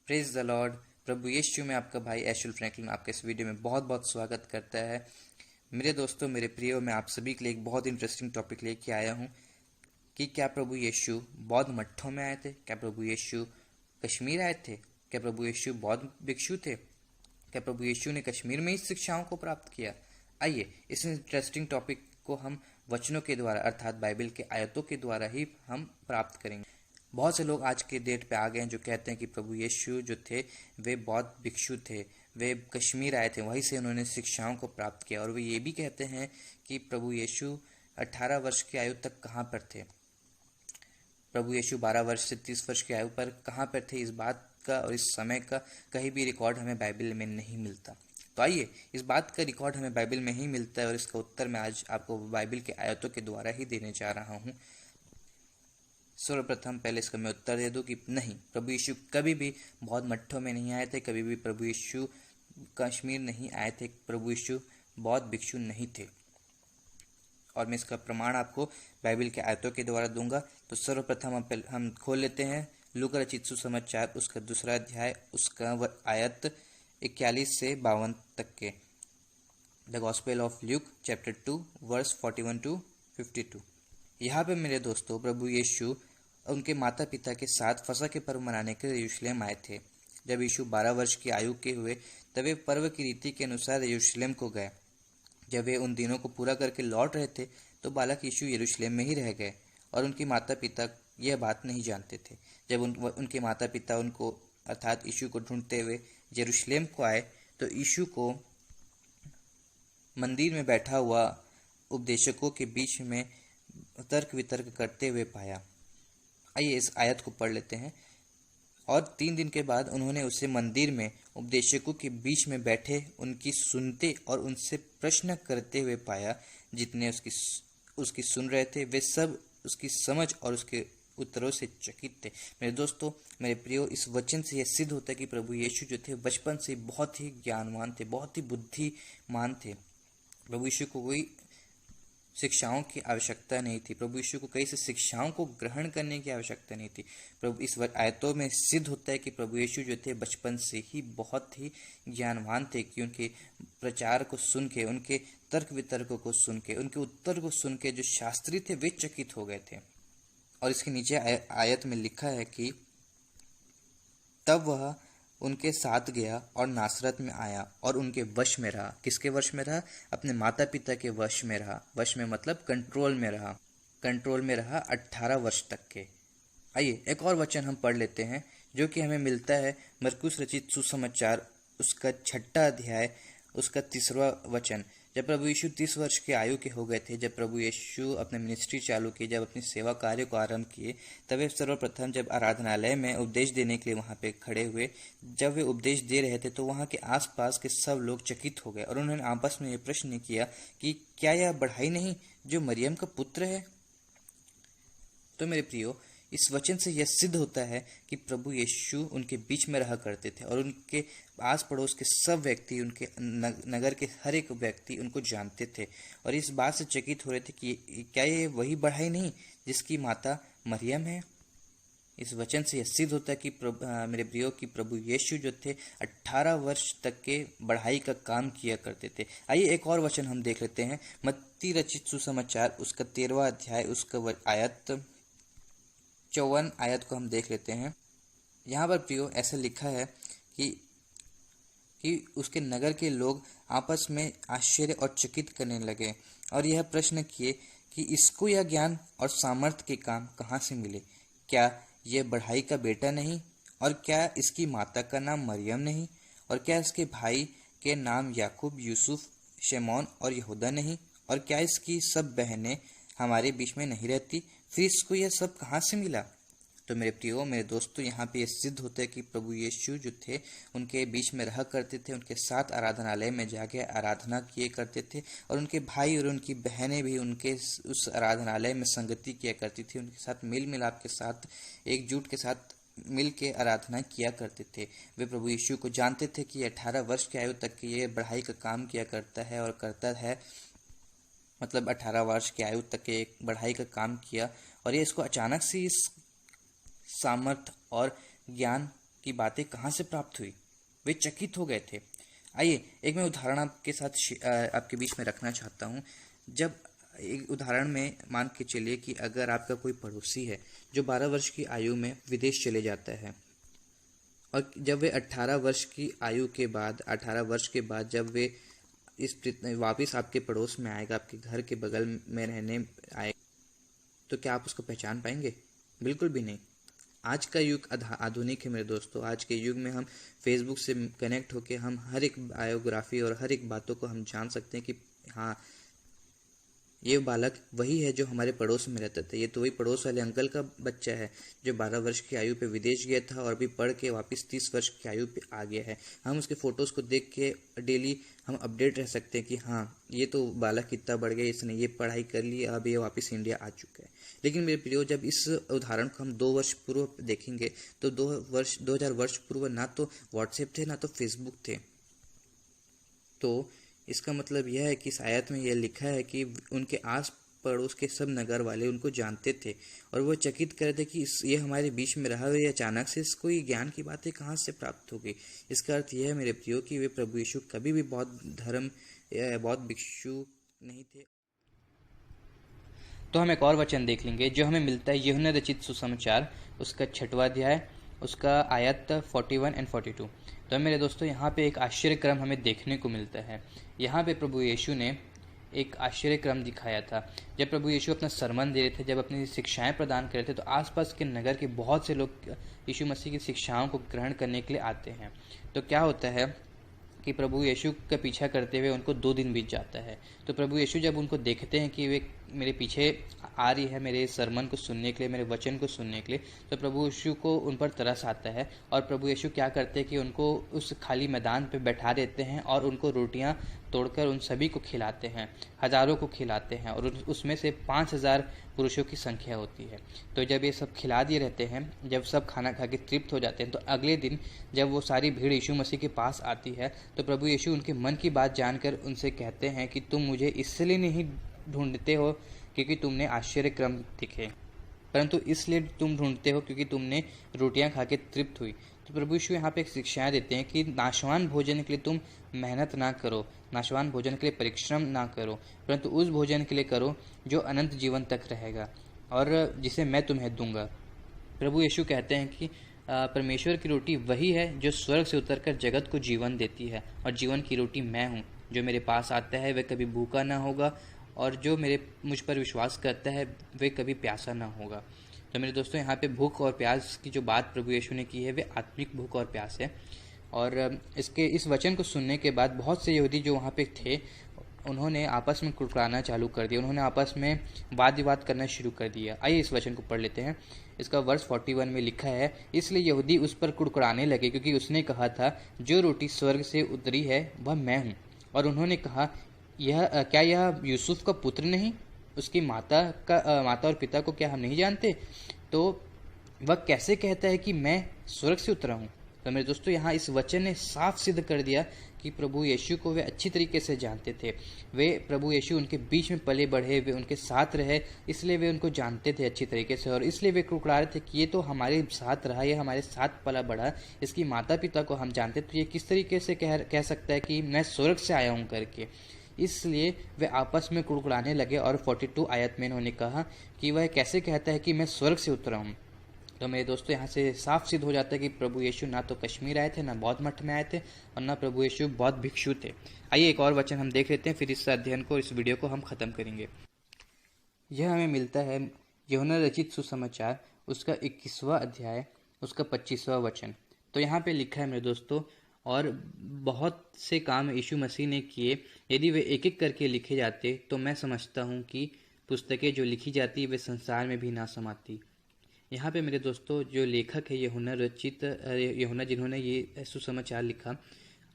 Praise the lord. प्रभु यीशु में आपका भाई एशुल फ्रैंकलिन आपके इस वीडियो में बहुत बहुत स्वागत करता है। मेरे दोस्तों, मेरे प्रियो, मैं आप सभी के लिए एक बहुत इंटरेस्टिंग टॉपिक लेके आया हूँ कि क्या प्रभु यीशु बौद्ध मठों में आए थे? क्या प्रभु यीशु कश्मीर आए थे? क्या प्रभु यीशु बौद्ध भिक्षु थे? क्या प्रभु यीशु ने कश्मीर में ही शिक्षाओं को प्राप्त किया? आइए इस इंटरेस्टिंग टॉपिक को हम वचनों के द्वारा अर्थात बाइबल के आयतों के द्वारा ही हम प्राप्त करेंगे। बहुत से लोग आज के डेट पे आ गए हैं जो कहते हैं कि प्रभु यीशु जो थे वे बौद्ध भिक्षु थे, वे कश्मीर आए थे, वहीं से उन्होंने शिक्षाओं को प्राप्त किया। और वे ये भी कहते हैं कि प्रभु यीशु 18 वर्ष की आयु तक कहाँ पर थे, प्रभु यीशु 12 वर्ष से 30 वर्ष की आयु पर कहाँ पर थे। इस बात का और इस समय का कहीं भी रिकॉर्ड हमें बाइबल में नहीं मिलता। तो आइए इस बात का रिकॉर्ड हमें बाइबल में ही मिलता है और इसका उत्तर मैं आज आपको बाइबल के आयतों के द्वारा ही देने जा रहा हूँ। सर्वप्रथम पहले इसका मैं उत्तर दे दूं कि नहीं, प्रभु यीशु कभी भी बौद्ध मठों में नहीं आए थे, कभी भी प्रभु यीशु कश्मीर नहीं आए थे, प्रभु यीशु बौद्ध भिक्षु नहीं थे। और मैं इसका प्रमाण आपको बाइबल के आयतों के द्वारा दूंगा। तो सर्वप्रथम हम खोल लेते हैं लूका रचित सुसमाचार उसका 2 अध्याय, उसका आयत 41 से 52 तक के। The Gospel of Luke chapter 2 verse 41 to 52। यहाँ पे मेरे दोस्तों प्रभु यीशु उनके माता पिता के साथ फसह के पर्व मनाने के लिए यरूशलेम आए थे। जब यीशु 12 वर्ष की आयु के हुए तब वे पर्व की रीति के अनुसार यरूशलेम को गए। जब वे उन दिनों को पूरा करके लौट रहे थे तो बालक यीशु यरूशलेम में ही रह गए और उनके माता पिता यह बात नहीं जानते थे। जब उनके माता पिता उनको अर्थात यीशु को ढूंढते हुए यरूशलेम को आए तो यीशु को मंदिर में बैठा हुआ उपदेशकों के बीच में तर्क वितर्क करते हुए पाया। आइए इस आयत को पढ़ लेते हैं। और 3 दिन के बाद उन्होंने उसे मंदिर में उपदेशकों के बीच में बैठे उनकी सुनते और उनसे प्रश्न करते हुए पाया। जितने उसकी सुन रहे थे वे सब उसकी समझ और उसके उत्तरों से चकित थे। मेरे दोस्तों, मेरे प्रियो, इस वचन से यह सिद्ध होता है कि प्रभु यीशु जो थे बचपन से बहुत ही ज्ञानवान थे, बहुत ही बुद्धिमान थे। प्रभु यीशु को कोई शिक्षाओं की आवश्यकता नहीं थी, प्रभु यीशु को कई से शिक्षाओं को ग्रहण करने की आवश्यकता नहीं थी। प्रभु इस आयतों में सिद्ध होता है कि प्रभु यीशु जो थे बचपन से ही बहुत ही ज्ञानवान थे कि उनके प्रचार को सुन के, उनके तर्क वितर्कों को सुन के, उनके उत्तर को सुन के जो शास्त्री थे वे चकित हो गए थे। और इसके नीचे आयत में लिखा है कि तब वह उनके साथ गया और नासरत में आया और उनके वश में रहा। किसके वश में रहा? अपने माता पिता के वश में रहा। वश में मतलब कंट्रोल में रहा। कंट्रोल में रहा 18 वर्ष तक के। आइए एक और वचन हम पढ़ लेते हैं जो कि हमें मिलता है मरकुस रचित सुसमाचार उसका 6 अध्याय उसका 3वां वचन। जब प्रभु यीशु 30 वर्ष के आयु के हो गए थे, जब प्रभु यीशु अपने मिनिस्ट्री चालू की, जब अपनी सेवा कार्य को आरंभ किए, तब वे सर्वप्रथम जब आराधनालय में उपदेश देने के लिए वहां पे खड़े हुए, जब वे उपदेश दे रहे थे तो वहां के आसपास के सब लोग चकित हो गए और उन्होंने आपस में ये प्रश्न किया कि क्या यह बढ़ाई नहीं जो मरियम का पुत्र है? तो मेरे प्रियो, इस वचन से यह सिद्ध होता है कि प्रभु यीशु उनके बीच में रहा करते थे और उनके आस पड़ोस के सब व्यक्ति, उनके नगर के हर एक व्यक्ति उनको जानते थे और इस बात से चकित हो रहे थे कि क्या ये वही बढ़ाई नहीं जिसकी माता मरियम है? इस वचन से यह सिद्ध होता है कि मेरे प्रियो की प्रभु यीशु जो थे 18 वर्ष तक के बढ़ाई का काम किया करते थे। आइए एक और वचन हम देख लेते हैं मत्ती रचित सुसमाचार उसका 13वां अध्याय उसका आयत 54 आयत को हम देख लेते हैं। यहाँ पर प्रियो ऐसा लिखा है कि उसके नगर के लोग आपस में आश्चर्य और चकित करने लगे और यह प्रश्न किए कि इसको यह ज्ञान और सामर्थ्य के काम कहाँ से मिले? क्या यह बढ़ाई का बेटा नहीं? और क्या इसकी माता का नाम मरियम नहीं? और क्या इसके भाई के नाम याकूब, यूसुफ, शमौन और यहूदा नहीं? और क्या इसकी सब बहनें हमारे बीच में नहीं रहती? फिर इसको यह सब कहाँ से मिला? तो मेरे प्रियो, मेरे दोस्तों, यहाँ पे यह सिद्ध होता है कि प्रभु यीशु जो थे उनके बीच में रहा करते थे, उनके साथ आराधनालय में जाके आराधना किए करते थे और उनके भाई और उनकी बहनें भी उनके उस आराधनालय में संगति किया करती थी, उनके साथ मेल मिलाप के साथ, एकजुट के साथ मिल के आराधना किया करते थे। वे प्रभु यीशु को जानते थे कि 18 वर्ष की आयु तक ये बढ़ाई का काम किया करता है और करता है, मतलब 18 वर्ष की आयु तक एक बढ़ाई का काम किया और ये इसको अचानक से इस सामर्थ और ज्ञान की बातें कहाँ से प्राप्त हुई। वे चकित हो गए थे। आइए एक मैं उदाहरण आपके साथ आपके बीच में रखना चाहता हूँ। जब एक उदाहरण में मान के चलिए कि अगर आपका कोई पड़ोसी है जो 12 वर्ष की आयु में विदेश चले जाता है, और जब वे 18 वर्ष की आयु के बाद 18 वर्ष के बाद जब वे वापस आपके पड़ोस में आएगा, आपके घर के बगल में रहने आए, तो क्या आप उसको पहचान पाएंगे? बिल्कुल भी नहीं। आज का युग आधुनिक है मेरे दोस्तों। आज के युग में हम फेसबुक से कनेक्ट होकर हम हर एक बायोग्राफी और हर एक बातों को हम जान सकते हैं कि हाँ, ये बालक वही है जो हमारे पड़ोस में रहता था। ये तो वही पड़ोस वाले अंकल का बच्चा है जो 12 वर्ष की आयु पे विदेश गया था और अभी पढ़ के वापस 30 वर्ष की आयु पे आ गया है। हम उसके फ़ोटोज़ को देख के डेली हम अपडेट रह सकते हैं कि हाँ, ये तो बालक कितना बढ़ गया, इसने ये पढ़ाई कर ली, अब ये वापस इंडिया आ चुका है। लेकिन मेरे प्रियो, जब इस उदाहरण को हम 2 वर्ष पूर्व देखेंगे तो 2000 वर्ष पूर्व ना तो व्हाट्सएप थे ना तो फेसबुक थे। तो इसका मतलब यह है कि इस आयत में यह लिखा है कि उनके आस पड़ोस के सब नगर वाले उनको जानते थे और वो चकित कर रहे थे कि ये हमारे बीच में रहा हुआ, अचानक से इसको ये ज्ञान की बातें कहाँ से प्राप्त हो गई। इसका अर्थ यह है मेरे प्रियो कि वे प्रभु यीशु कभी भी बहुत भिक्षु नहीं थे। तो हम एक और वचन देख लेंगे जो हमें मिलता है यूहन्ना रचित सुसमाचार, उसका 6वां अध्याय, उसका आयत 41 और 42। तो मेरे दोस्तों, यहाँ पे एक आश्चर्यक्रम हमें देखने को मिलता है। यहाँ पे प्रभु यीशु ने एक आश्चर्यक्रम दिखाया था। जब प्रभु यीशु अपना सरमन दे रहे थे, जब अपनी शिक्षाएं प्रदान कर रहे थे, तो आसपास के नगर के बहुत से लोग यीशु मसीह की शिक्षाओं को ग्रहण करने के लिए आते हैं। तो क्या होता है कि प्रभु यीशु का पीछा करते हुए उनको 2 दिन बीत जाता है। तो प्रभु यीशु जब उनको देखते हैं कि वे मेरे पीछे आ रही है मेरे सरमन को सुनने के लिए, मेरे वचन को सुनने के लिए, तो प्रभु यीशु को उन पर तरस आता है और प्रभु यीशु क्या करते हैं कि उनको उस खाली मैदान पर बैठा देते हैं और उनको रोटियां तोड़कर उन सभी को खिलाते हैं, हज़ारों को खिलाते हैं, और उसमें से 5000 पुरुषों की संख्या होती है। तो जब ये सब खिला दिए रहते हैं, जब सब खाना खा के तृप्त हो जाते हैं, तो अगले दिन जब वो सारी भीड़ यीशु मसीह के पास आती है, तो प्रभु यीशु उनके मन की बात जानकर उनसे कहते हैं कि तुम मुझे इसलिए नहीं ढूंढते हो क्योंकि तुमने आश्चर्यक्रम दिखे, परंतु इसलिए तुम ढूंढते हो क्योंकि तुमने रोटियां खा के तृप्त हुई। तो प्रभु यीशु यहाँ पे एक शिक्षाएं देते हैं कि नाशवान भोजन के लिए तुम मेहनत ना करो, नाशवान भोजन के लिए परिश्रम ना करो, परंतु उस भोजन के लिए करो जो अनंत जीवन तक रहेगा और जिसे मैं तुम्हें दूंगा। प्रभु यीशु कहते हैं कि परमेश्वर की रोटी वही है जो स्वर्ग से उतरकर जगत को जीवन देती है, और जीवन की रोटी मैं हूँ। जो मेरे पास आता है वह कभी भूखा ना होगा, और जो मुझ पर विश्वास करता है वह कभी प्यासा ना होगा। तो मेरे दोस्तों, यहाँ पे भूख और प्यास की जो बात प्रभु यीशु ने की है वे आत्मिक भूख और प्यास है। और इस वचन को सुनने के बाद बहुत से यहूदी जो वहाँ पे थे, उन्होंने आपस में कुड़कुड़ाना चालू कर दिया, उन्होंने आपस में वाद विवाद करना शुरू कर दिया। आइए इस वचन को पढ़ लेते हैं। इसका वर्ष 41 में लिखा है, इसलिए यहूदी उस पर कुड़कुड़ाने लगे क्योंकि उसने कहा था, जो रोटी स्वर्ग से उतरी है वह मैं हूँ। और उन्होंने कहा, क्या यह यूसुफ का पुत्र नहीं? उसकी माता और पिता को क्या हम नहीं जानते? तो वह कैसे कहता है कि मैं स्वर्ग से उतरा हूँ? तो मेरे दोस्तों, यहाँ इस वचन ने साफ सिद्ध कर दिया कि प्रभु यीशु को वे अच्छी तरीके से जानते थे। वे प्रभु यीशु उनके बीच में पले बढ़े, वे उनके साथ रहे, इसलिए वे उनको जानते थे अच्छी तरीके से, और इसलिए वे कुड़कुड़ा रहे थे कि ये तो हमारे साथ रहा, ये हमारे साथ पला बढ़ा, इसकी माता पिता को हम जानते, तो ये किस तरीके से कह सकता है कि मैं स्वर्ग से आया हूँ करके। इसलिए वे आपस में कुड़कुड़ाने लगे और 42 आयत में इन्होंने कहा कि वह कैसे कहता है कि मैं स्वर्ग से उतरा हूँ। तो मेरे दोस्तों, यहाँ से साफ सिद्ध हो जाता है कि प्रभु यीशु ना तो कश्मीर आए थे, ना बौद्ध मठ में आए थे, और ना प्रभु यीशु बौद्ध भिक्षु थे। आइए एक और वचन हम देख लेते हैं, फिर इस अध्ययन को, इस वीडियो को हम ख़त्म करेंगे। यह हमें मिलता है यूहन्ना रचित सुसमाचार, उसका 21वां अध्याय, उसका 25वां वचन। तो यहाँ पे लिखा है मेरे दोस्तों, और बहुत से काम यीशु मसीह ने किए, यदि वे एक एक करके लिखे जाते तो मैं समझता हूँ कि पुस्तकें जो लिखी जाती वे संसार में भी ना समाती। यहाँ पे मेरे दोस्तों, जो लेखक है यूहन्ना जिन्होंने ये सुसमाचार लिखा,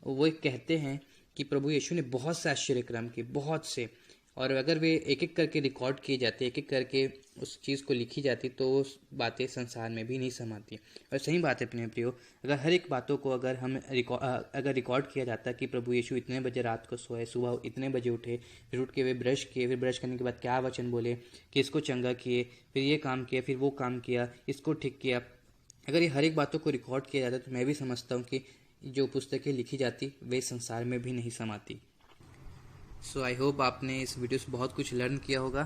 वो कहते हैं कि प्रभु यीशु ने बहुत से आश्चर्यक्रम किए, बहुत से, और अगर वे एक एक करके रिकॉर्ड किए जाते, एक एक करके उस चीज़ को लिखी जाती, तो वो बातें संसार में भी नहीं समाती। और सही बात है अपने प्रियो, अगर हर एक बातों को अगर रिकॉर्ड किया जाता कि प्रभु यीशु इतने बजे रात को सोए, सुबह इतने बजे उठे, फिर उठ के वे ब्रश किए, फिर ब्रश करने के बाद क्या वचन बोले, कि इसको चंगा किए, फिर ये काम किया, फिर वो काम किया, इसको ठीक किया, अगर ये हर एक बातों को रिकॉर्ड किया जाता तो मैं भी समझता हूँ कि जो पुस्तकें लिखी जाती वे संसार में भी नहीं समाती। सो आई होप आपने इस वीडियो से बहुत कुछ लर्न किया होगा।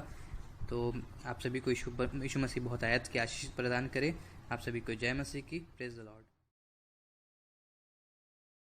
तो आप सभी को यीशु मसीह बहुत आयत की आशीष प्रदान करे। आप सभी को जय मसीह की। Praise the Lord.